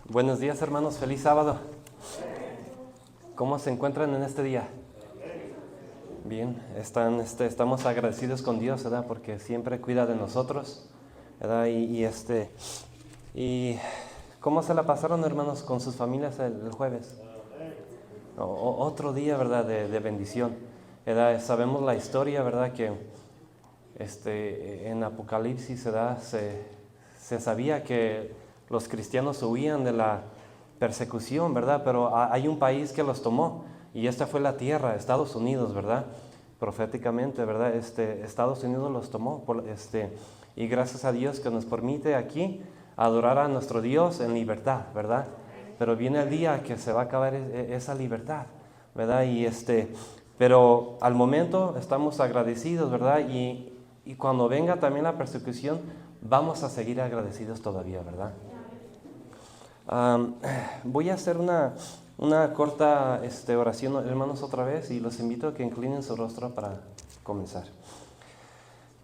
Buenos días, hermanos. Feliz sábado. ¿Cómo se encuentran en este día? Bien, estamos agradecidos con Dios, ¿verdad? Porque siempre cuida de nosotros, ¿verdad? Y ¿cómo se la pasaron, hermanos, con sus familias el jueves? Otro día, ¿verdad? De bendición, ¿verdad? Sabemos la historia, ¿verdad? Que en Apocalipsis, ¿verdad? Se sabía que los cristianos huían de la persecución, ¿verdad? Pero hay un país que los tomó, y esta fue la tierra, Estados Unidos, ¿verdad? Proféticamente, ¿verdad? Estados Unidos los tomó, y gracias a Dios que nos permite aquí adorar a nuestro Dios en libertad, ¿verdad? Pero viene el día que se va a acabar esa libertad, ¿verdad? Pero al momento estamos agradecidos, ¿verdad? Y cuando venga también la persecución, vamos a seguir agradecidos todavía, ¿verdad? Voy a hacer una corta oración, hermanos, otra vez, y los invito a que inclinen su rostro para comenzar.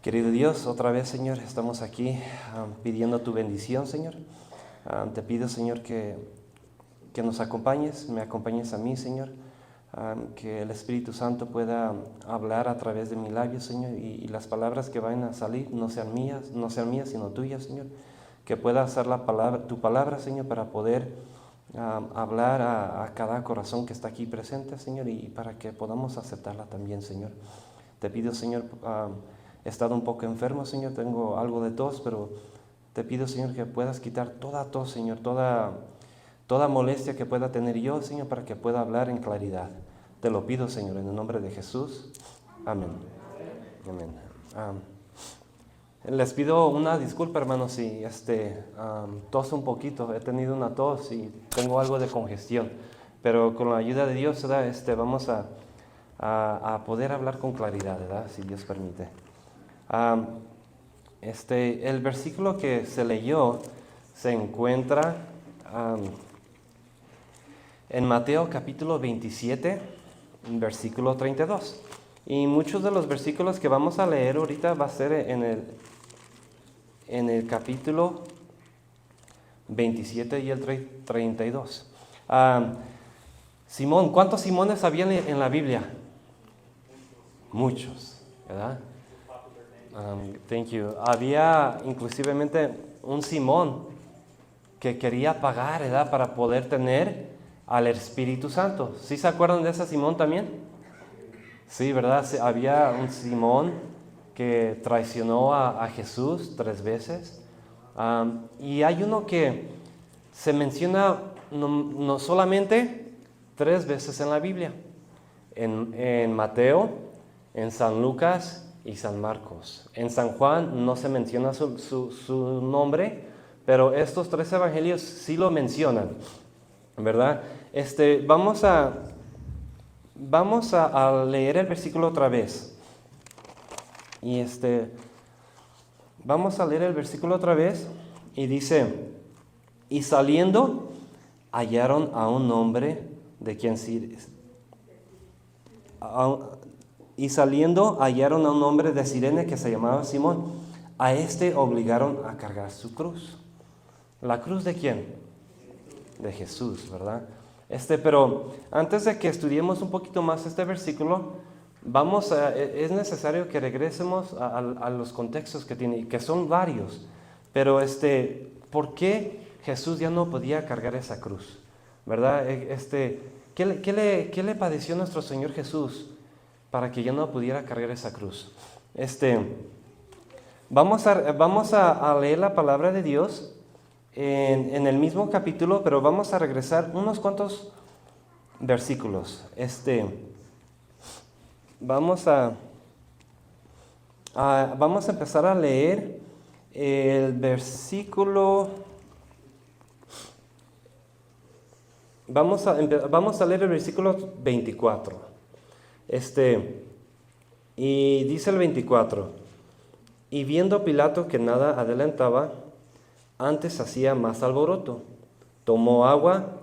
Querido Dios, otra vez, Señor, estamos aquí pidiendo tu bendición, Señor. Te pido, Señor, que nos acompañes, me acompañes a mí, Señor. Que el Espíritu Santo pueda hablar a través de mis labios, Señor, y las palabras que vayan a salir no sean mías, sino tuyas, Señor. Que pueda ser tu palabra, Señor, para poder hablar a cada corazón que está aquí presente, Señor, y para que podamos aceptarla también, Señor. Te pido, Señor, he estado un poco enfermo, Señor, tengo algo de tos, pero te pido, Señor, que puedas quitar toda tos, Señor, toda molestia que pueda tener yo, Señor, para que pueda hablar en claridad. Te lo pido, Señor, en el nombre de Jesús. Amén. Amén. Les pido una disculpa, hermanos, si toso un poquito. He tenido una tos y tengo algo de congestión. Pero con la ayuda de Dios, ¿verdad? Vamos a poder hablar con claridad, ¿verdad? Si Dios permite. El versículo que se leyó se encuentra en Mateo capítulo 27, versículo 32. Y muchos de los versículos que vamos a leer ahorita va a ser en el capítulo 27 y el 32. Simón, ¿cuántos Simones había en la Biblia? Muchos, ¿verdad? Thank you. Había inclusivemente un Simón que quería pagar, ¿verdad?, para poder tener al Espíritu Santo. ¿Sí se acuerdan de ese Simón también? Sí, ¿verdad? Había un Simón que traicionó a Jesús 3 veces. Y hay uno que se menciona no solamente 3 veces en la Biblia. En Mateo, en San Lucas y San Marcos. En San Juan no se menciona su nombre, pero estos 3 evangelios sí lo mencionan, ¿verdad? Vamos a leer el versículo otra vez. Y vamos a leer el versículo otra vez. Y dice: y saliendo hallaron a un hombre de quien de Cirene que se llamaba Simón. A obligaron a cargar su cruz. ¿La cruz de quién? De Jesús, ¿verdad? Pero antes de que estudiemos un poquito más este versículo, es necesario que regresemos a los contextos que tiene, que son varios. Pero ¿por qué Jesús ya no podía cargar esa cruz? ¿Verdad? ¿Qué le padeció nuestro Señor Jesús para que ya no pudiera cargar esa cruz? Vamos a leer la palabra de Dios en el mismo capítulo, pero vamos a regresar unos cuantos versículos. Vamos a empezar a leer el versículo. Vamos a leer el versículo 24. Y dice el 24: y viendo Pilato que nada adelantaba, antes hacía más alboroto, tomó agua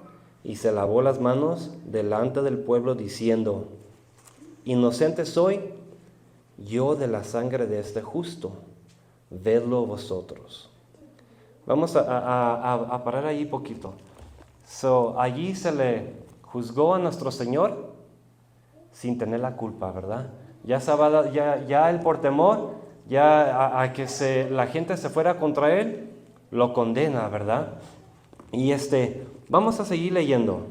y se lavó las manos delante del pueblo, diciendo: inocente soy yo de la sangre de este justo, vedlo vosotros. Vamos a parar ahí poquito. Allí se le juzgó a nuestro Señor sin tener la culpa, ¿verdad? Ya él por temor, ya a que la gente se fuera contra él, lo condena, ¿verdad? Y vamos a seguir leyendo.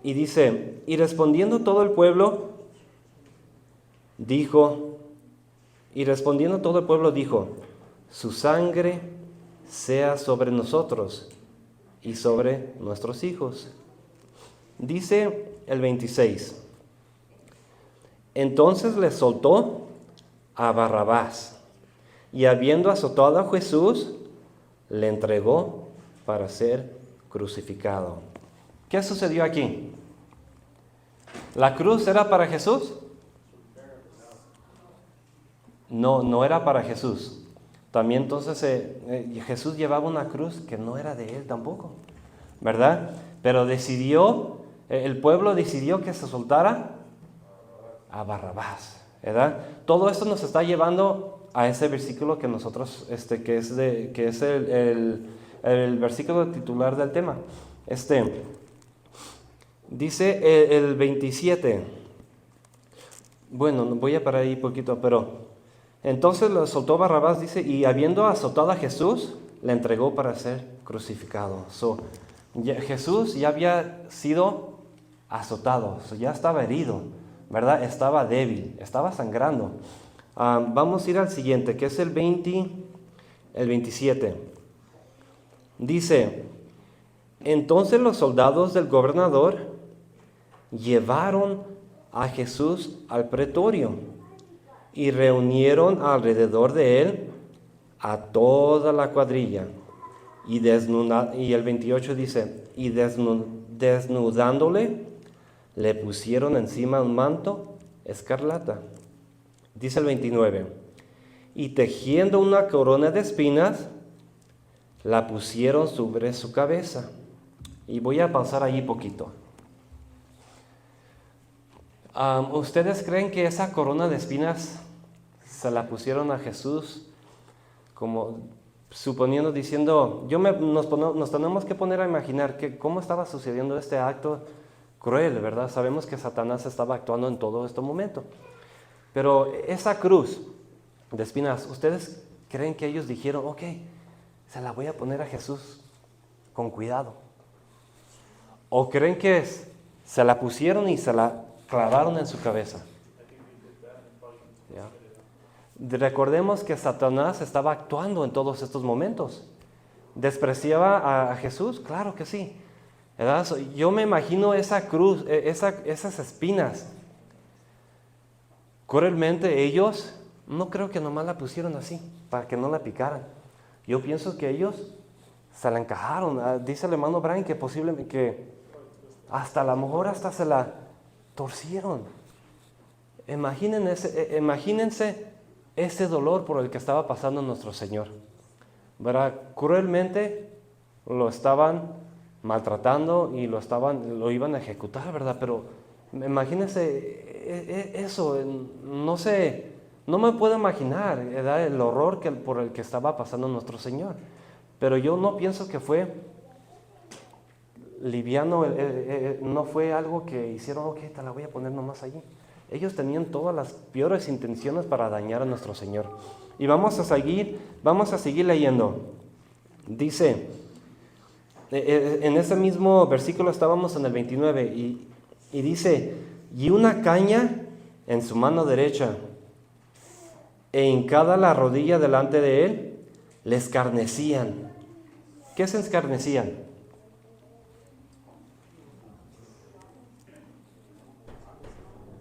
Y dice, y respondiendo todo el pueblo, dijo, su sangre sea sobre nosotros y sobre nuestros hijos. Dice el 26, entonces le soltó a Barrabás, y habiendo azotado a Jesús, le entregó para ser crucificado. ¿Qué sucedió aquí? ¿La cruz era para Jesús? No era para Jesús. También entonces Jesús llevaba una cruz que no era de él tampoco, ¿verdad? Pero el pueblo decidió que se soltara a Barrabás, ¿verdad? Todo esto nos está llevando a ese versículo que nosotros, que es el versículo titular del tema. Dice el 27. Bueno, voy a parar ahí poquito, pero entonces lo soltó Barrabás, dice, y habiendo azotado a Jesús, le entregó para ser crucificado. Jesús ya había sido azotado, ya estaba herido, ¿verdad? Estaba débil, estaba sangrando. Vamos a ir al siguiente, que es el 27. Dice, entonces los soldados del gobernador llevaron a Jesús al pretorio y reunieron alrededor de él a toda la cuadrilla. Y el 28 dice, y desnudándole, le pusieron encima un manto escarlata. Dice el 29, y tejiendo una corona de espinas, la pusieron sobre su cabeza. Y voy a pausar allí poquito. ¿Ustedes creen que esa corona de espinas se la pusieron a Jesús como suponiendo, diciendo, nos tenemos que poner a imaginar cómo estaba sucediendo este acto cruel, ¿verdad? Sabemos que Satanás estaba actuando en todo este momento. Pero esa cruz de espinas, ¿ustedes creen que ellos dijeron, ok, se la voy a poner a Jesús con cuidado? ¿O creen que se la pusieron y se la clavaron en su cabeza? ¿Ya? Recordemos que Satanás estaba actuando en todos estos momentos. ¿Despreciaba a Jesús? Claro que sí, ¿verdad? Yo me imagino esa cruz, esas espinas. Cruelmente ellos, no creo que nomás la pusieron así, para que no la picaran. Yo pienso que ellos se la encajaron. Dice el hermano Brian que posiblemente que hasta a lo mejor hasta se la torcieron. Imagínense ese dolor por el que estaba pasando nuestro Señor, ¿verdad? Cruelmente lo estaban maltratando y lo iban a ejecutar, ¿verdad? Pero imagínense eso, no me puedo imaginar, ¿verdad? El horror por el que estaba pasando nuestro Señor. Pero yo no pienso que fue liviano, no fue algo que hicieron, ok, te la voy a poner nomás allí. Ellos tenían todas las peores intenciones para dañar a nuestro Señor. Y vamos a seguir leyendo. Dice, en ese mismo versículo estábamos en el 29, y dice, y una caña en su mano derecha, e hincada la rodilla delante de él, le escarnecían. ¿Qué se escarnecían?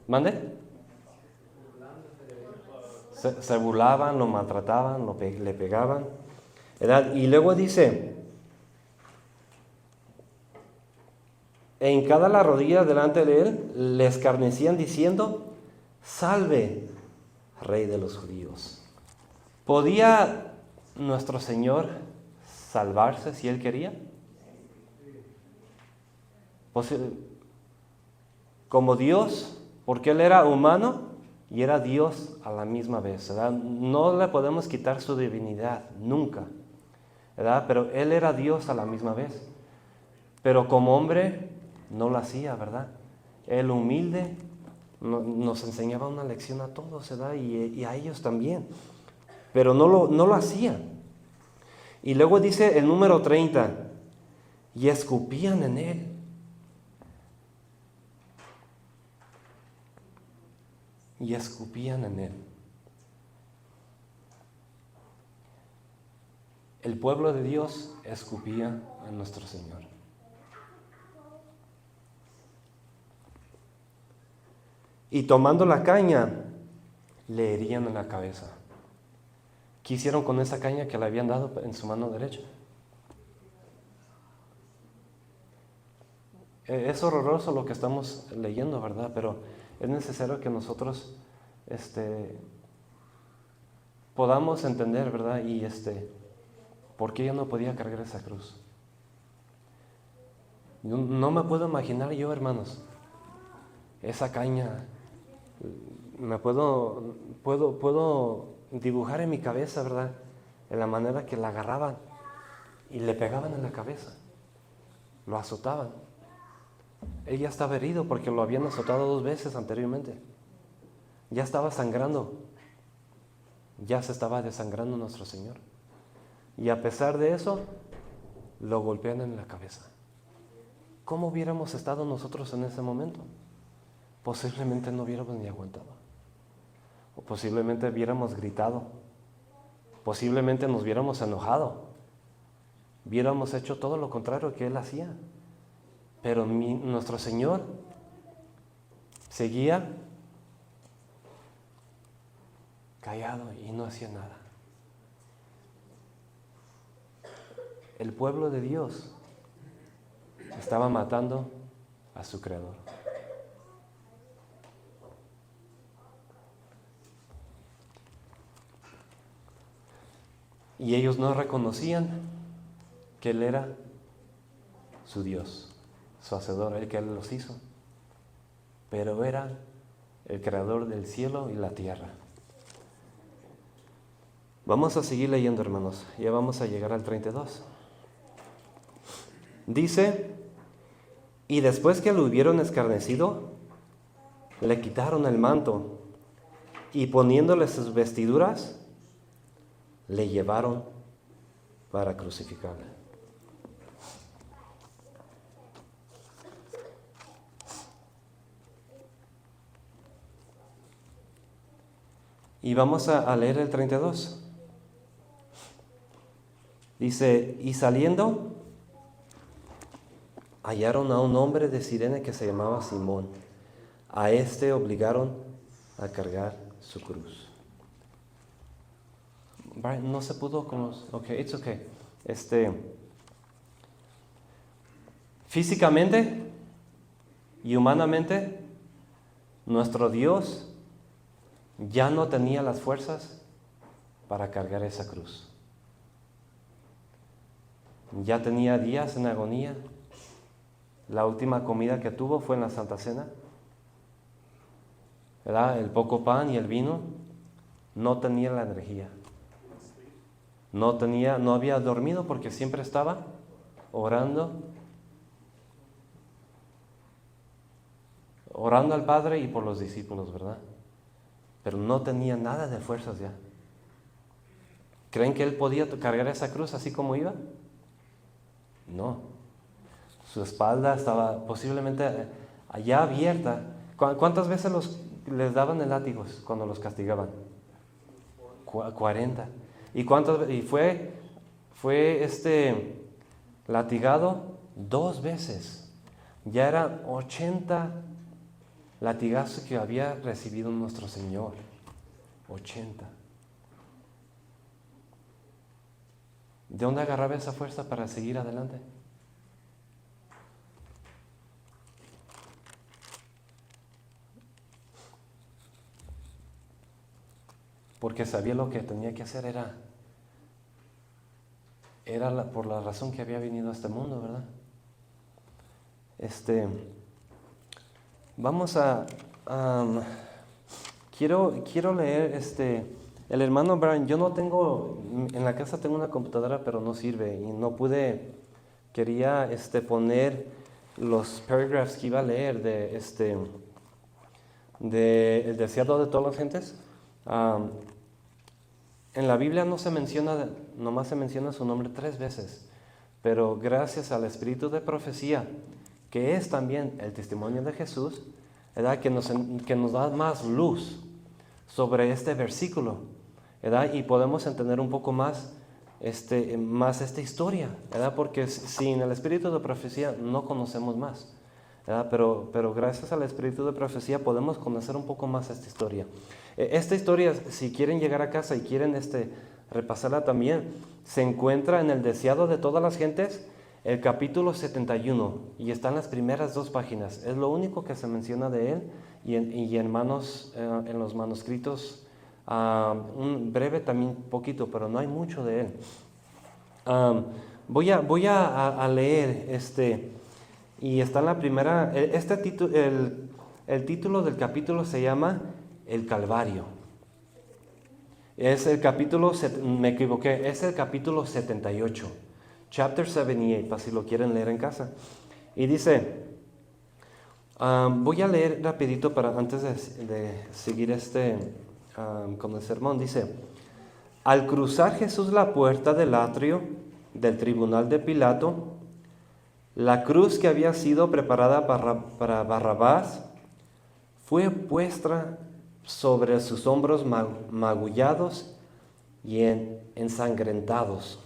¿Mande? Se burlaban, lo maltrataban, le pegaban, ¿verdad? Y luego dice, e hincada la rodilla delante de él, le escarnecían diciendo, salve, Rey de los judíos. ¿Podía nuestro Señor salvarse si Él quería? Como Dios, porque Él era humano y era Dios a la misma vez, ¿verdad? No le podemos quitar su divinidad, nunca. ¿verdad? Pero Él era Dios a la misma vez. Pero como hombre no lo hacía, ¿verdad? Él humilde nos enseñaba una lección a todos, ¿verdad? Y a ellos también. Pero no lo hacía. Y luego dice el número 30, y escupían en Él. Y escupían en Él. El pueblo de Dios escupía a nuestro Señor. Y tomando la caña, le herían en la cabeza. ¿Qué hicieron con esa caña que le habían dado en su mano derecha? Es horroroso lo que estamos leyendo, ¿verdad? Pero es necesario que nosotros podamos entender, ¿verdad? Y ¿por qué ella no podía cargar esa cruz? No me puedo imaginar yo, hermanos, esa caña. Me puedo dibujar en mi cabeza, ¿verdad? En la manera que la agarraban y le pegaban en la cabeza, lo azotaban. Él ya estaba herido porque lo habían azotado 2 veces anteriormente. Ya estaba sangrando, ya se estaba desangrando nuestro Señor. Y a pesar de eso, lo golpean en la cabeza. ¿Cómo hubiéramos estado nosotros en ese momento? Posiblemente no hubiéramos ni aguantado. O posiblemente hubiéramos gritado. Posiblemente nos hubiéramos enojado. Hubiéramos hecho todo lo contrario que Él hacía. Pero nuestro Señor seguía callado y no hacía nada. El pueblo de Dios estaba matando a su Creador. Y ellos no reconocían que Él era su Dios, su Hacedor, el que Él los hizo. Pero era el Creador del cielo y la tierra. Vamos a seguir leyendo, hermanos. Ya vamos a llegar al 32. Dice, y después que lo hubieron escarnecido, le quitaron el manto y poniéndole sus vestiduras, le llevaron para crucificarle. Y vamos a leer el 32. Dice, y saliendo, hallaron a un hombre de Cirene que se llamaba Simón. A este obligaron a cargar su cruz. No se pudo con los... Ok, it's okay. Físicamente y humanamente, nuestro Dios ya no tenía las fuerzas para cargar esa cruz. Ya tenía días en agonía. La última comida que tuvo fue en la Santa Cena, ¿verdad? El poco pan y el vino. No tenía la energía. No había dormido porque siempre estaba orando al Padre y por los discípulos, ¿verdad? Pero no tenía nada de fuerzas ya. ¿Creen que Él podía cargar esa cruz así como iba? No. Su espalda estaba posiblemente allá abierta. ¿Cuántas veces les daban el látigo cuando los castigaban? 40. ¿Y fue latigado 2 veces? Ya eran 80 latigazos que había recibido nuestro Señor. 80. ¿De dónde agarraba esa fuerza para seguir adelante? Porque sabía lo que tenía que hacer por la razón que había venido a este mundo, ¿verdad? Vamos quiero leer el hermano Brian, yo no tengo, en la casa tengo una computadora, pero no sirve y no pude, quería poner los paragraphs que iba a leer de el deseado de todas las gentes. En la Biblia no se menciona, nomás se menciona su nombre 3 veces, pero gracias al espíritu de profecía, que es también el testimonio de Jesús, ¿verdad? Que nos da más luz sobre este versículo, ¿verdad? Y podemos entender un poco más, más esta historia, ¿verdad? Porque sin el espíritu de profecía no conocemos más, ¿verdad? Pero gracias al espíritu de profecía podemos conocer un poco más esta historia. Esta historia, si quieren llegar a casa y quieren repasarla también, se encuentra en el deseado de todas las gentes, el capítulo 71, y está en las primeras 2 páginas. Es lo único que se menciona de él, y en los manuscritos, un breve también poquito, pero no hay mucho de él. Voy a leer y está en la primera, el título del capítulo se llama El Calvario. Es el capítulo, me equivoqué, es el capítulo 78, chapter 78, para si lo quieren leer en casa. Y dice, voy a leer rapidito para antes de seguir con el sermón. Dice, al cruzar Jesús la puerta del atrio del tribunal de Pilato, la cruz que había sido preparada para Barrabás fue puesta sobre sus hombros magullados y ensangrentados.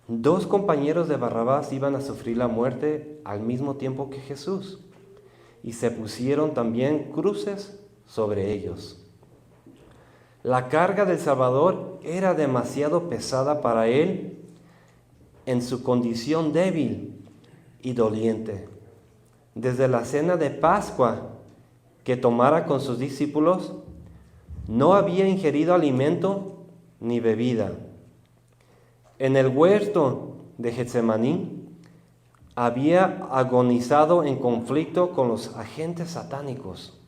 2 compañeros de Barrabás iban a sufrir la muerte al mismo tiempo que Jesús, y se pusieron también cruces sobre ellos. La carga del Salvador era demasiado pesada para él en su condición débil y doliente. Desde la cena de Pascua que tomara con sus discípulos, no había ingerido alimento ni bebida. En el huerto de Getsemaní había agonizado en conflicto con los agentes satánicos.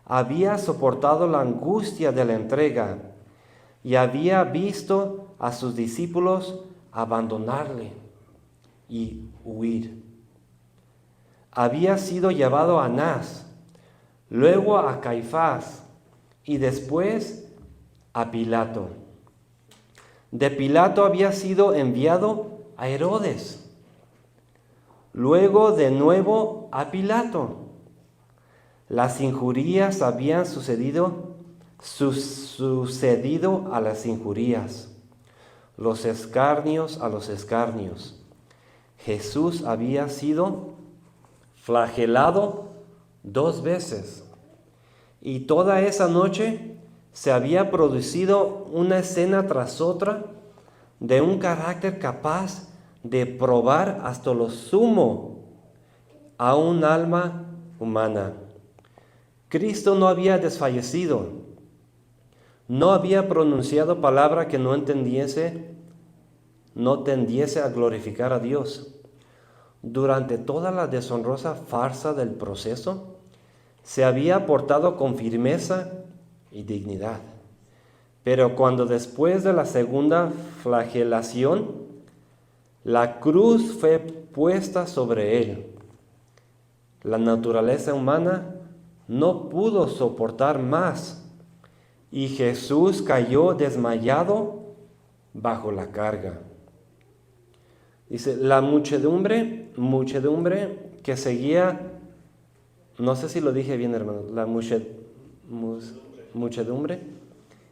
Había soportado la angustia de la entrega y había visto a sus discípulos abandonarle y huir. Había sido llevado a Anás, luego a Caifás y después a Pilato. De Pilato había sido enviado a Herodes, luego de nuevo a Pilato. Las injurias habían sucedido a las injurias, los escarnios a los escarnios. Jesús había sido flagelado 2 veces, y toda esa noche se había producido una escena tras otra de un carácter capaz de probar hasta lo sumo a un alma humana. Cristo no había desfallecido, no había pronunciado palabra que no tendiese a glorificar a Dios. Durante toda la deshonrosa farsa del proceso, se había portado con firmeza y dignidad. Pero cuando después de la segunda flagelación, la cruz fue puesta sobre él, la naturaleza humana no pudo soportar más, y Jesús cayó desmayado bajo la carga. Dice, la muchedumbre que seguía, no sé si lo dije bien, hermano, la muchedumbre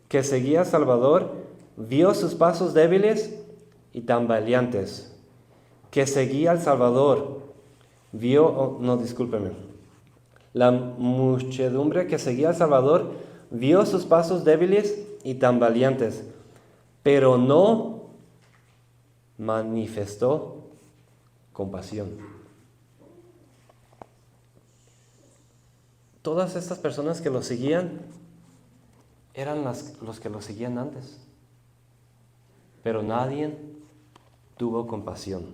que seguía a Salvador vio sus pasos débiles y tambaleantes. Que seguía al Salvador La muchedumbre que seguía al Salvador vio sus pasos débiles y tambaleantes, pero no manifestó compasión. Todas estas personas que lo seguían eran los que lo seguían antes, pero nadie tuvo compasión.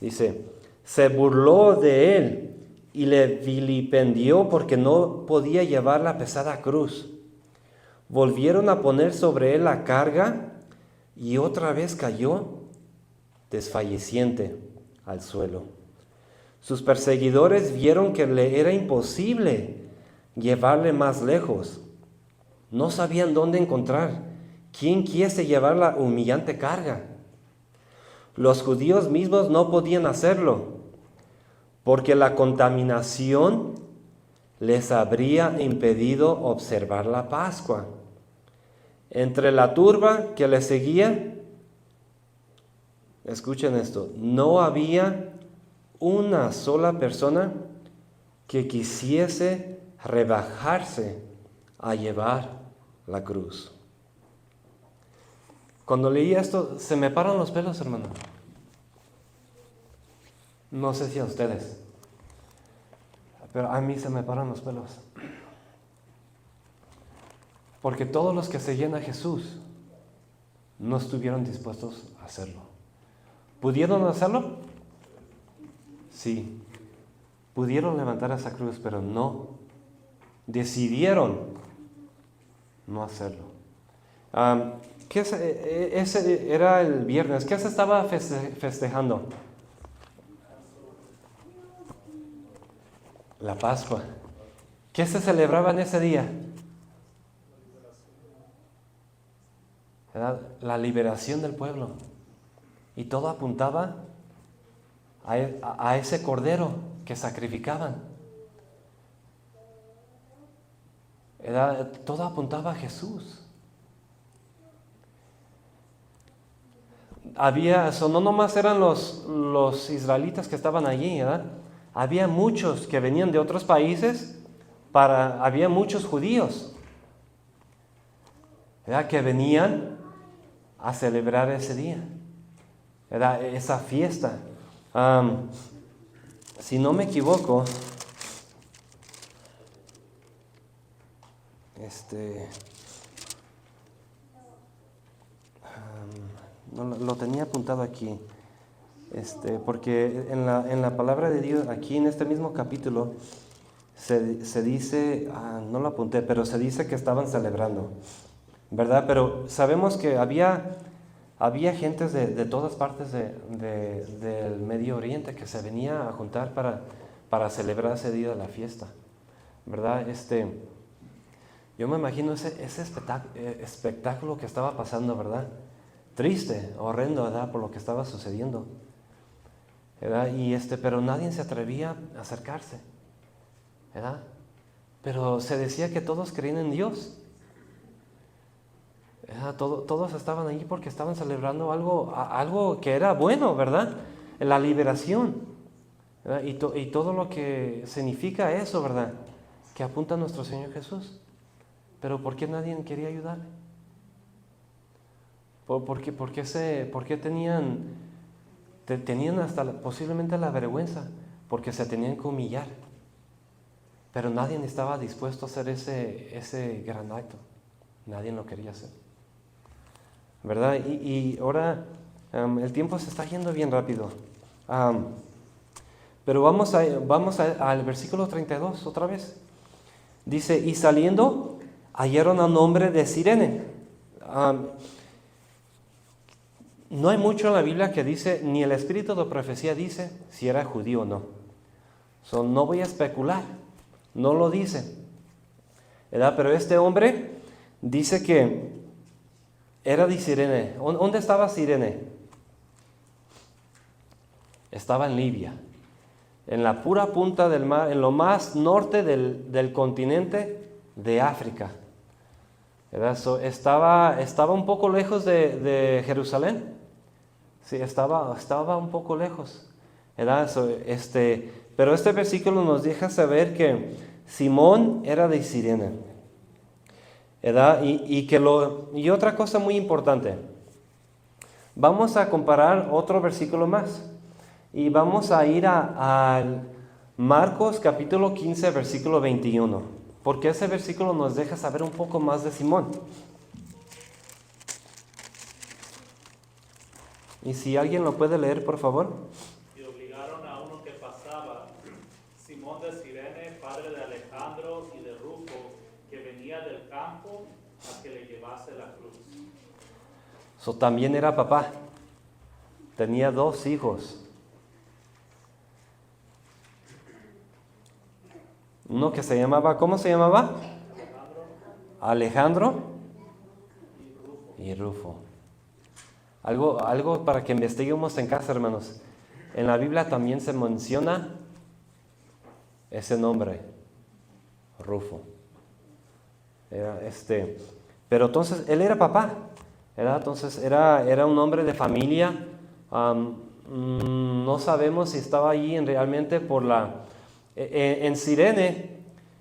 Dice, se burló de él y le vilipendió porque no podía llevar la pesada cruz. Volvieron a poner sobre él la carga y otra vez cayó desfalleciente al suelo. Sus perseguidores vieron que le era imposible llevarle más lejos. No sabían dónde encontrar quién quisiese llevar la humillante carga. Los judíos mismos no podían hacerlo, porque la contaminación les habría impedido observar la Pascua. Entre la turba que le seguía, escuchen esto, no había una sola persona que quisiese rebajarse a llevar la cruz. Cuando leí esto, se me paran los pelos, hermano. No sé si a ustedes, pero a mí se me paran los pelos. Porque todos los que seguían a Jesús no estuvieron dispuestos a hacerlo. ¿Pudieron hacerlo? Sí. Pudieron levantar esa cruz, pero no. Decidieron no hacerlo. Ese era el viernes. ¿Qué se estaba festejando? La Pascua. ¿Qué se celebraba en ese día? Era la liberación del pueblo. Y todo apuntaba a ese cordero que sacrificaban. Todo apuntaba a Jesús. No nomás eran los israelitas que estaban allí, ¿verdad? Había muchos que venían de otros países, había muchos judíos, ¿verdad? Que venían a celebrar ese día, ¿verdad? Esa fiesta. Si no me equivoco, lo tenía apuntado aquí, porque en la palabra de Dios, aquí en este mismo capítulo, se dice, no lo apunté, pero se dice que estaban celebrando, ¿verdad? Pero sabemos que había gentes de todas partes del Medio Oriente que se venía a juntar para celebrar ese día de la fiesta, ¿verdad? Yo me imagino ese espectáculo que estaba pasando, ¿verdad? Triste, horrendo, ¿verdad? Por lo que estaba sucediendo, ¿verdad? Pero nadie se atrevía a acercarse, ¿verdad? Pero se decía que todos creían en Dios. Todos estaban allí porque estaban celebrando algo que era bueno, ¿verdad? La liberación, ¿verdad? Y todo lo que significa eso, ¿verdad? Que apunta a nuestro Señor Jesús. Pero ¿por qué nadie quería ayudarle? ¿Por qué tenían hasta posiblemente la vergüenza? Porque se tenían que humillar. Pero nadie estaba dispuesto a hacer ese gran acto. Nadie lo quería hacer, ¿verdad? Y ahora el tiempo se está yendo bien rápido. Pero vamos al versículo 32 otra vez. Dice, y saliendo hallaron a un hombre de Cirene. No hay mucho en la Biblia que dice, ni el espíritu de profecía dice si era judío o no. No voy a especular, no lo dice, ¿verdad? Pero este hombre dice que era de Cirene. ¿Dónde estaba Cirene? Estaba en Libia, en la pura punta del mar, en lo más norte del continente de África, ¿verdad? Estaba un poco lejos de Jerusalén. Sí, estaba un poco lejos, ¿verdad? Pero este versículo nos deja saber que Simón era de Cirene, ¿verdad? Y otra cosa muy importante, vamos a comparar otro versículo más y vamos a ir a Marcos capítulo 15, versículo 21, porque ese versículo nos deja saber un poco más de Simón. Y si alguien lo puede leer, por favor. Y obligaron a uno que pasaba, Simón de Cirene, padre de Alejandro y de Rufo, que venía del campo, a que So, también era papá. Tenía 2 hijos. Uno que se llamaba, ¿cómo se llamaba? Alejandro y Rufo. Algo para que investiguemos en casa, hermanos. En la Biblia también se menciona ese nombre, Rufo. Pero entonces él era papá. Entonces era un hombre de familia. No sabemos si estaba allí realmente en Cirene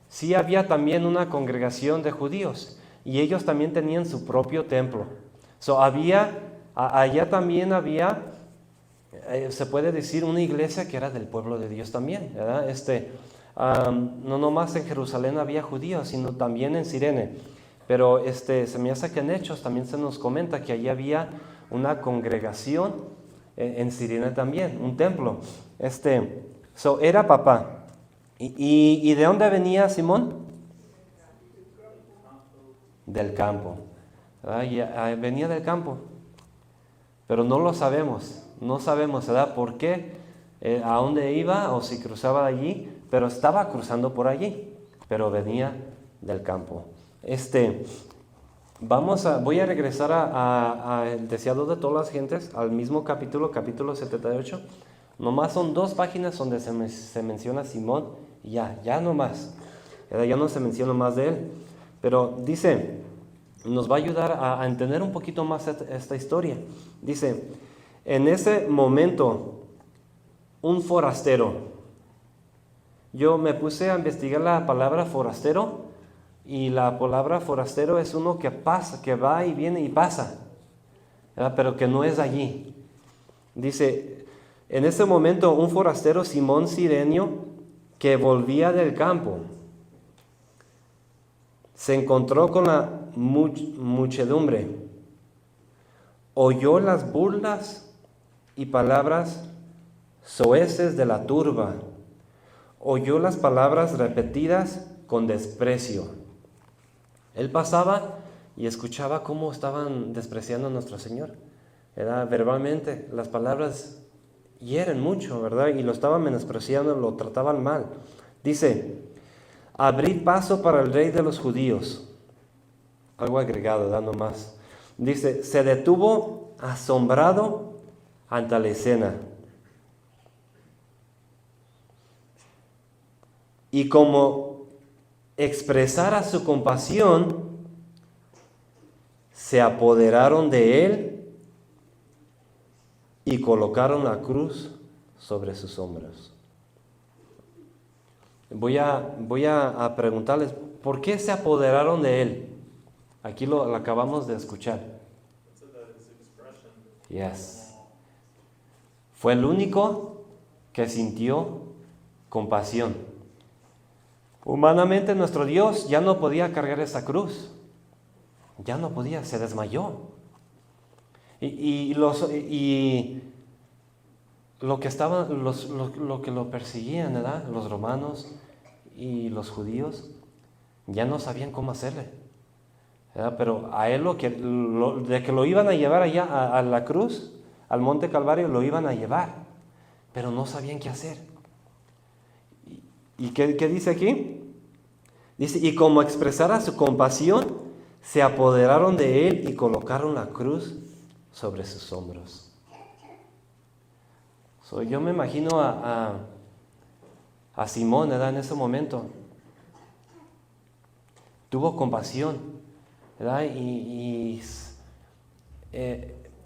sí había también una congregación de judíos y ellos también tenían su propio templo. Allá también había, se puede decir, una iglesia que era del pueblo de Dios también, ¿verdad? No nomás en Jerusalén había judíos, sino también en Cirene. Pero se me hace que en Hechos también se nos comenta que allí había una congregación en Cirene también, un templo. Era papá. ¿Y de dónde venía Simón? Del campo. Venía del campo. Pero no lo sabemos. No sabemos, ¿verdad? ¿Por qué? ¿A dónde iba? O si cruzaba de allí. Pero estaba cruzando por allí. Pero venía del campo. Voy a regresar a el deseado de todas las gentes, al mismo capítulo 78. Nomás son 2 páginas donde se menciona Simón y ya no más. Ya no se menciona más de él. Pero dice, nos va a ayudar a entender un poquito más esta historia. Dice, en ese momento, un forastero. Yo me puse a investigar la palabra forastero y la palabra forastero es uno que pasa, que va y viene y pasa, ¿verdad? Pero que no es allí. Dice, en ese momento un forastero, Simón Cirenio, que volvía del campo, se encontró con la muchedumbre, oyó las burlas y palabras soeces de la turba, oyó las palabras repetidas con desprecio. Él pasaba y escuchaba cómo estaban despreciando a nuestro Señor. Era verbalmente, las palabras hieren mucho, ¿verdad? Y lo estaban menospreciando, lo trataban mal. Dice, abrid paso para el rey de los judíos. Algo agregado, dando más. Dice, se detuvo asombrado ante la escena. Y como expresara su compasión, se apoderaron de él y colocaron la cruz sobre sus hombros. Voy a preguntarles, ¿por qué se apoderaron de él? Aquí lo acabamos de escuchar. Yes. Fue el único que sintió compasión. Humanamente nuestro Dios ya no podía cargar esa cruz. Ya no podía, se desmayó. Y lo que lo perseguían, ¿verdad? Los romanos y los judíos ya no sabían cómo hacerle, ¿verdad? Pero a él de que lo iban a llevar allá a la cruz, al monte Calvario, lo iban a llevar, pero no sabían qué hacer. ¿Y qué dice aquí? Dice, y como expresara su compasión, se apoderaron de él y colocaron la cruz sobre sus hombros. Yo me imagino a Simón, ¿verdad? En ese momento. Tuvo compasión, ¿verdad?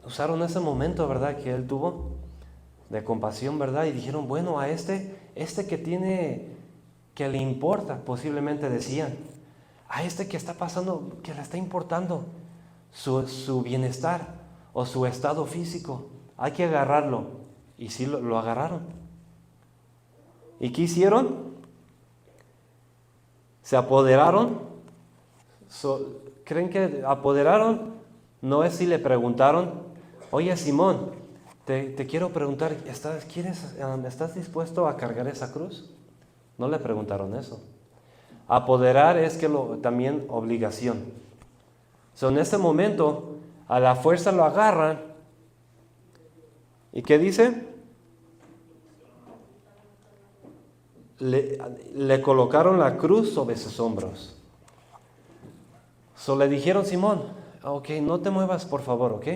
Usaron ese momento, ¿verdad? Que él tuvo de compasión, ¿verdad? Y dijeron, bueno, a este que le importa, posiblemente decían, a este que está pasando, que le está importando su bienestar o su estado físico, hay que agarrarlo. Y sí, lo agarraron. ¿Y qué hicieron? Se apoderaron. ¿Creen que apoderaron? No es si le preguntaron, oye Simón, te quiero preguntar, ¿estás dispuesto a cargar esa cruz? No le preguntaron eso. Apoderar es también obligación. En ese momento, a la fuerza lo agarran. ¿Y qué dice? Le colocaron la cruz sobre sus hombros. Le dijeron, Simón, ok, no te muevas por favor, ok.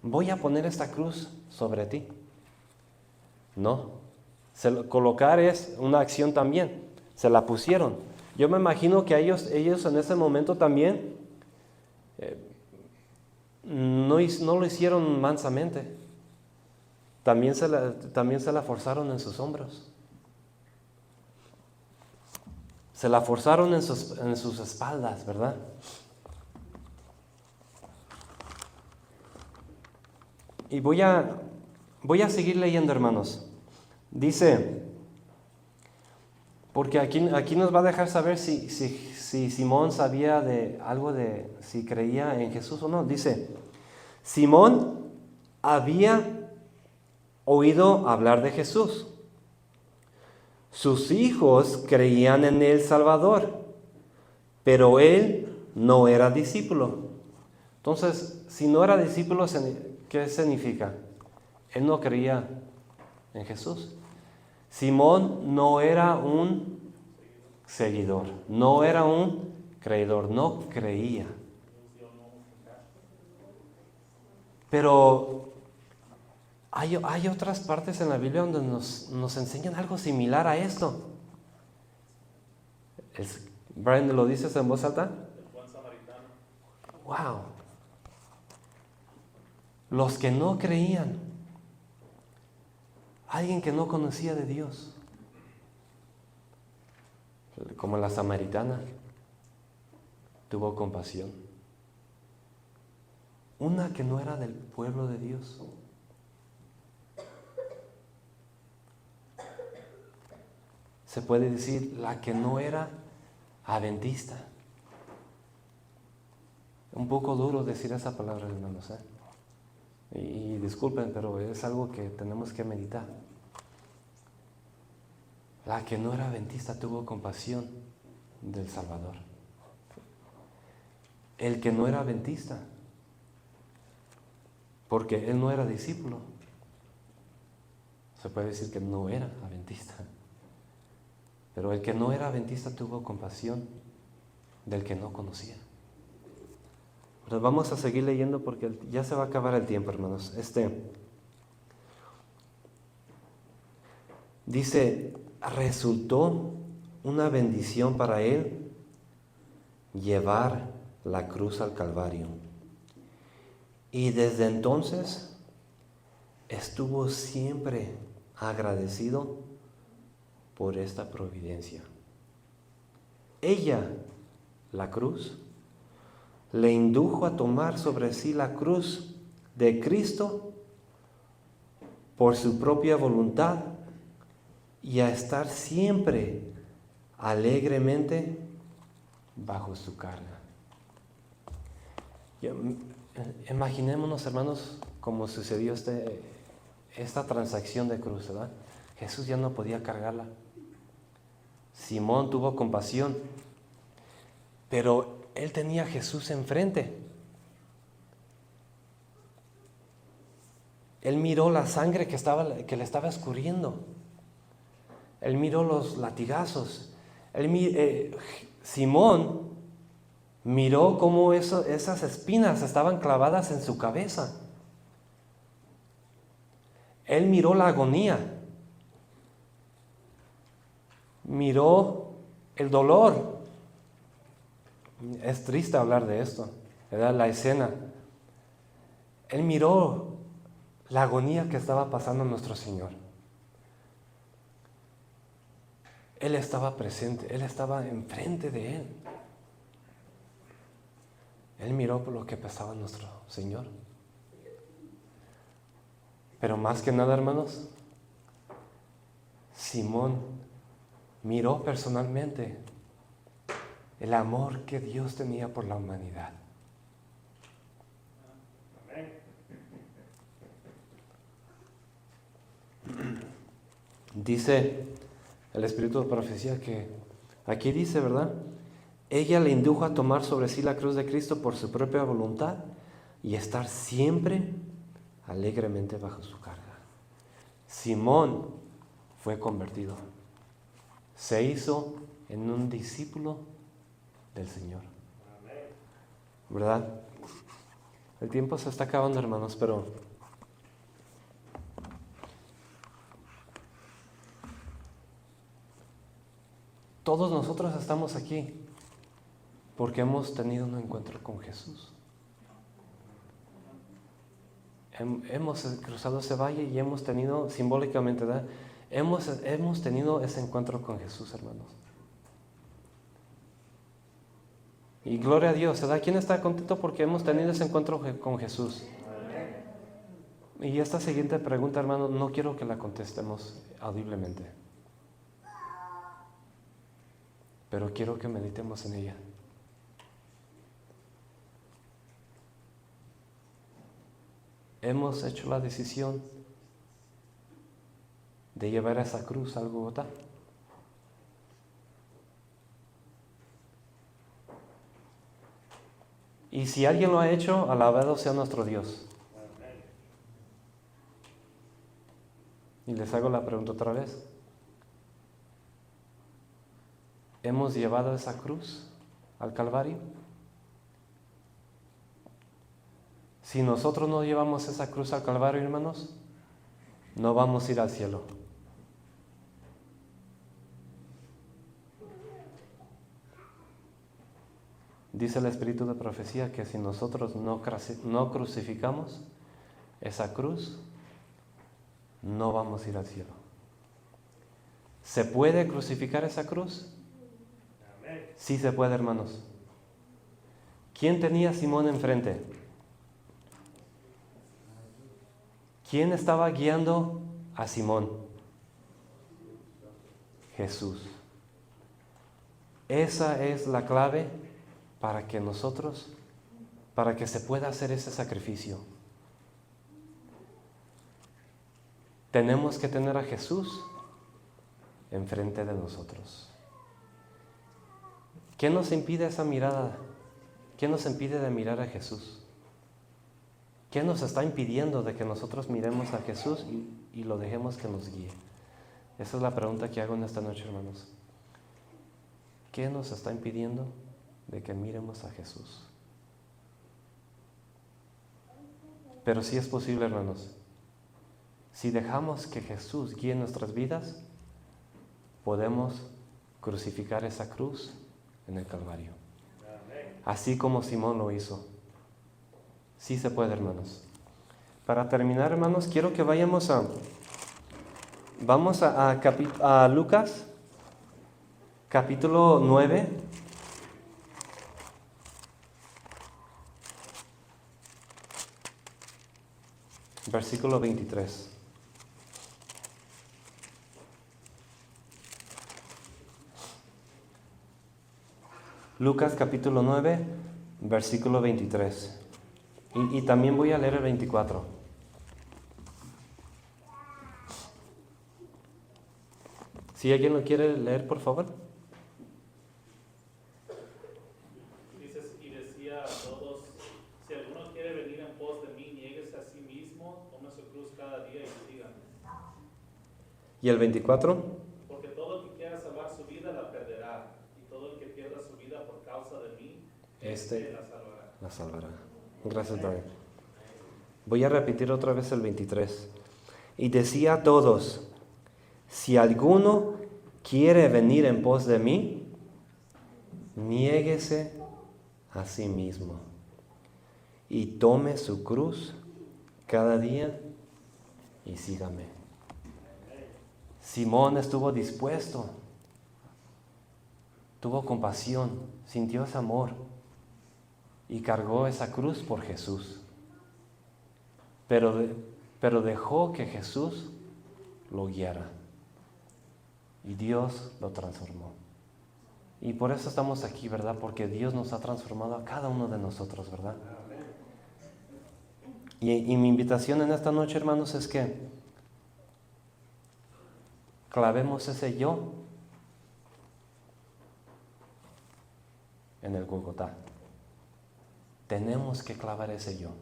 Voy a poner esta cruz sobre ti. No, colocar es una acción también. Se la pusieron. Yo me imagino que ellos en ese momento también no lo hicieron mansamente. También se la forzaron en sus hombros. Se la forzaron en sus espaldas, ¿verdad? Y voy a seguir leyendo, hermanos. Dice, porque aquí nos va a dejar saber si Simón sabía de algo de si creía en Jesús o no. Dice, Simón había oído hablar de Jesús. Sus hijos creían en el Salvador, pero él no era discípulo. Entonces, si no era discípulo, ¿qué significa? Él no creía en Jesús. Simón no era un seguidor, no era un creedor, no creía. Pero hay otras partes en la Biblia donde nos enseñan algo similar a esto. Brian, ¿lo dices en voz alta? El buen samaritano. Wow. Los que no creían, alguien que no conocía de Dios, como la samaritana, tuvo compasión. Una que no era del pueblo de Dios. Se puede decir la que no era adventista. Un poco duro decir esa palabra, hermanos, Y disculpen, pero es algo que tenemos que meditar. La que no era adventista tuvo compasión del Salvador. El que no era adventista, porque él no era discípulo, se puede decir que no era adventista. Pero el que no era adventista tuvo compasión del que no conocía. Pero vamos a seguir leyendo porque ya se va a acabar el tiempo, hermanos. Dice, resultó una bendición para él llevar la cruz al Calvario. Y desde entonces estuvo siempre agradecido por esta providencia. Ella, la cruz, le indujo a tomar sobre sí la cruz de Cristo por su propia voluntad y a estar siempre alegremente bajo su carga. Imaginémonos, hermanos, cómo sucedió esta transacción de cruz, ¿verdad? Jesús ya no podía cargarla. Simón tuvo compasión, pero él tenía a Jesús enfrente. Él miró la sangre que le estaba escurriendo. Él miró los latigazos. Simón miró cómo esas espinas estaban clavadas en su cabeza. Él miró la agonía. Miró el dolor. Es triste hablar de esto, ¿verdad? La escena. Él miró la agonía que estaba pasando nuestro Señor. Él estaba presente, Él estaba enfrente de Él. Él miró por lo que pasaba nuestro Señor. Pero más que nada, hermanos, Simón miró personalmente el amor que Dios tenía por la humanidad. Dice el Espíritu de Profecía que aquí dice, ¿verdad? Ella le indujo a tomar sobre sí la cruz de Cristo por su propia voluntad y estar siempre alegremente bajo su carga. Simón fue convertido. Se hizo en un discípulo del Señor. ¿Verdad? El tiempo se está acabando, hermanos, pero todos nosotros estamos aquí porque hemos tenido un encuentro con Jesús. Hemos cruzado ese valle y hemos tenido, simbólicamente, ¿verdad? Hemos tenido ese encuentro con Jesús, hermanos. Y gloria a Dios, ¿verdad? ¿Quién está contento porque hemos tenido ese encuentro con Jesús? Y esta siguiente pregunta, hermano, no quiero que la contestemos audiblemente, pero quiero que meditemos en ella. Hemos hecho la decisión de llevar esa cruz al Gólgota. Y si alguien lo ha hecho, alabado sea nuestro Dios. Y les hago la pregunta otra vez. ¿Hemos llevado esa cruz al Calvario? Si nosotros no llevamos esa cruz al Calvario, hermanos, no vamos a ir al cielo. Dice el Espíritu de Profecía que si nosotros no crucificamos esa cruz, no vamos a ir al cielo. ¿Se puede crucificar esa cruz? Sí se puede, hermanos. ¿Quién tenía a Simón enfrente? ¿Quién estaba guiando a Simón? Jesús. Esa es la clave para que se pueda hacer ese sacrificio. Tenemos que tener a Jesús enfrente de nosotros. ¿Qué nos impide esa mirada? ¿Qué nos impide de mirar a Jesús? ¿Qué nos está impidiendo de que nosotros miremos a Jesús y lo dejemos que nos guíe? Esa es la pregunta que hago en esta noche, hermanos. ¿Qué nos está impidiendo de que miremos a Jesús? Pero sí es posible, hermanos. Si dejamos que Jesús guíe nuestras vidas, podemos crucificar esa cruz en el Calvario. Así como Simón lo hizo. Sí se puede, hermanos. Para terminar, hermanos, quiero que vayamos a Lucas, capítulo 9. Versículo 23. Lucas capítulo 9, versículo 23. Y también voy a leer el 24. Si alguien lo quiere leer, por favor. Dices, y decía a todos, si alguno quiere venir en pos de mí, niéguese a sí mismo, tome su cruz cada día y sígame. ¿Y el 24? Porque todo el que quiera salvar su vida la perderá, y todo el que pierda su vida por causa de mí, la salvará. Gracias, Brian. Voy a repetir otra vez el 23. Y decía a todos, si alguno quiere venir en pos de mí, niéguese a sí mismo y tome su cruz cada día y sígame. Simón estuvo dispuesto, tuvo compasión, sintió ese amor y cargó esa cruz por Jesús. Pero dejó que Jesús lo guiara. Y Dios lo transformó. Y por eso estamos aquí, ¿verdad? Porque Dios nos ha transformado a cada uno de nosotros, ¿verdad? Y mi invitación en esta noche, hermanos, es que clavemos ese yo en el Gólgota. Tenemos que clavar ese yo.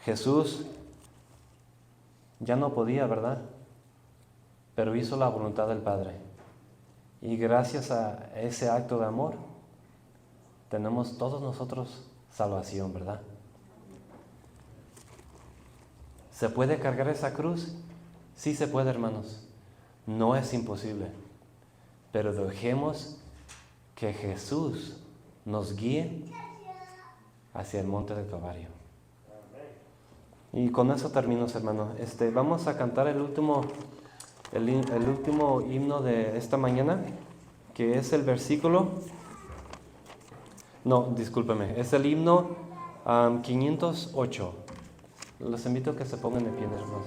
Jesús ya no podía, ¿verdad? Pero hizo la voluntad del Padre. Y gracias a ese acto de amor, tenemos todos nosotros salvación, ¿verdad? ¿Se puede cargar esa cruz? Sí se puede, hermanos. No es imposible. Pero dejemos que Jesús nos guíe hacia el monte del Calvario. Y con eso termino, hermanos. Vamos a cantar el último himno de esta mañana, que es el versículo... No, discúlpeme, es el himno 508. Los invito a que se pongan de pie, hermanos.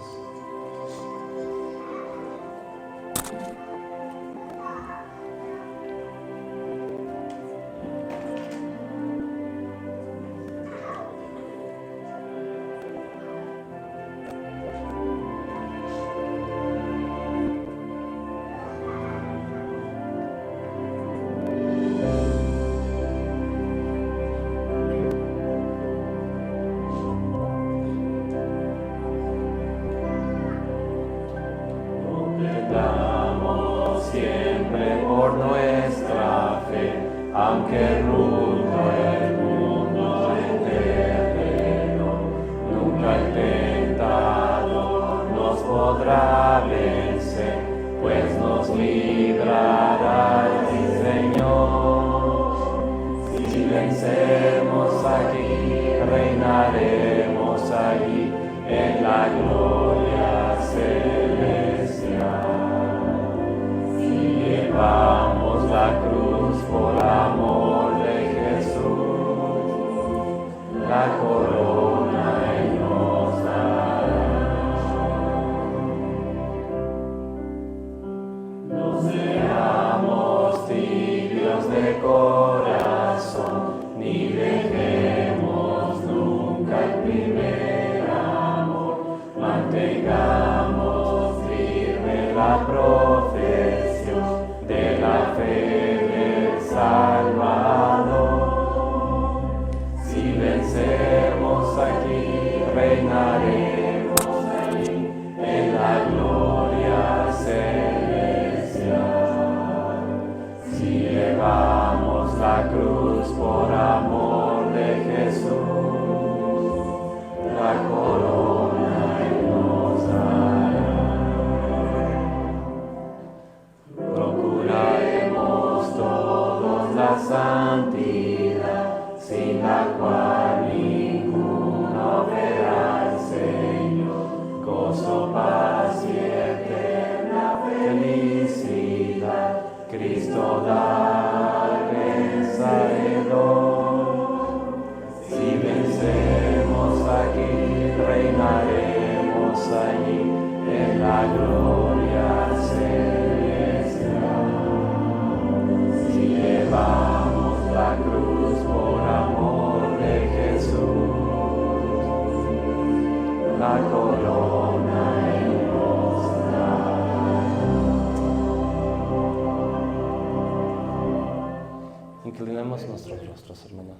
Inclinemos nuestros rostros, hermanos.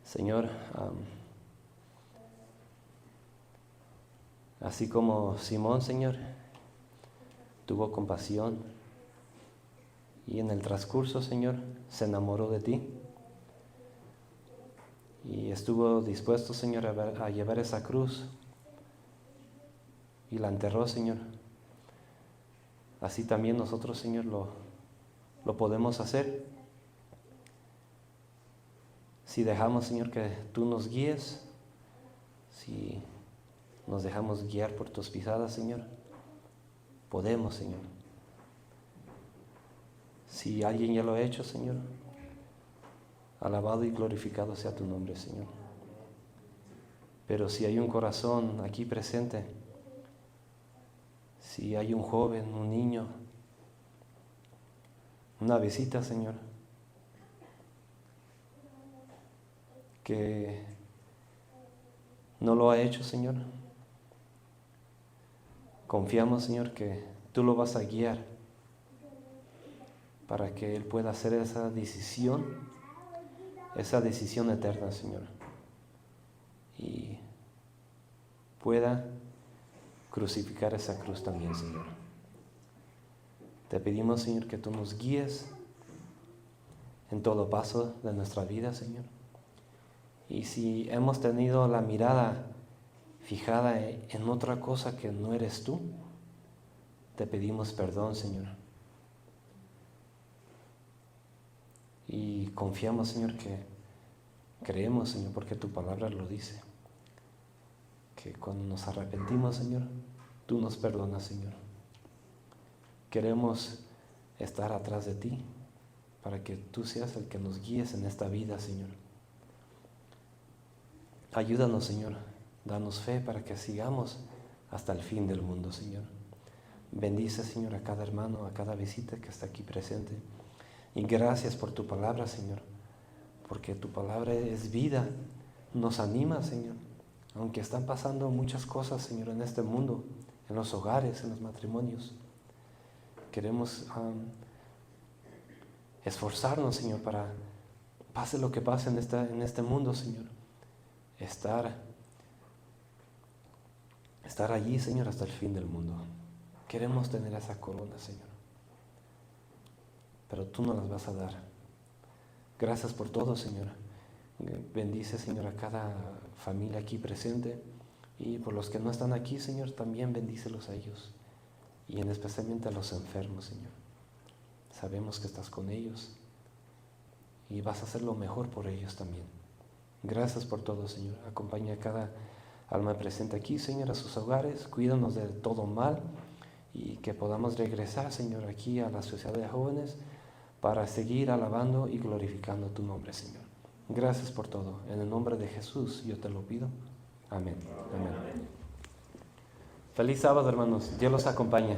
Señor, así como Simón, Señor, tuvo compasión y en el transcurso, Señor, se enamoró de ti y estuvo dispuesto, Señor, a llevar esa cruz y la enterró, Señor. Así también nosotros, Señor, lo podemos hacer si dejamos, Señor, que tú nos guíes, si nos dejamos guiar por tus pisadas, Señor. Podemos, Señor. Si alguien ya lo ha hecho, Señor, alabado y glorificado sea tu nombre, Señor. Pero si hay un corazón aquí presente, si hay un joven, un niño, una visita, Señor, que no lo ha hecho, Señor, confiamos, Señor, que tú lo vas a guiar para que él pueda hacer esa decisión eterna, Señor. y pueda crucificar esa cruz también, Señor. Te pedimos, Señor, que tú nos guíes en todo paso de nuestra vida, Señor. Y si hemos tenido la mirada fijada en otra cosa que no eres tú, te pedimos perdón, Señor. Y confiamos, Señor, que creemos, Señor, porque tu palabra lo dice, que cuando nos arrepentimos, Señor, tú nos perdonas, Señor. Queremos estar atrás de ti para que tú seas el que nos guíes en esta vida, Señor. Ayúdanos, Señor. Danos fe para que sigamos hasta el fin del mundo, Señor. Bendice, Señor, a cada hermano, a cada visita que está aquí presente. Y gracias por tu palabra, Señor, porque tu palabra es vida, nos anima, Señor. Aunque están pasando muchas cosas, Señor, en este mundo, en los hogares, en los matrimonios, queremos esforzarnos, Señor, para, pase lo que pase en este mundo, Señor, estar allí, Señor, hasta el fin del mundo. Queremos tener esa corona, Señor, pero tú nos las vas a dar. Gracias por todo, Señor. Bendice, Señor, a cada familia aquí presente, y por los que no están aquí, Señor, también bendícelos a ellos, y en especialmente a los enfermos, Señor. Sabemos que estás con ellos y vas a hacer lo mejor por ellos también. Gracias por todo, Señor. Acompaña a cada alma presente aquí, Señor, a sus hogares. Cuídanos de todo mal y que podamos regresar, Señor, aquí a la sociedad de jóvenes para seguir alabando y glorificando tu nombre, Señor. Gracias por todo. En el nombre de Jesús yo te lo pido. Amén. Amén. Feliz sábado, hermanos. Dios los acompañe.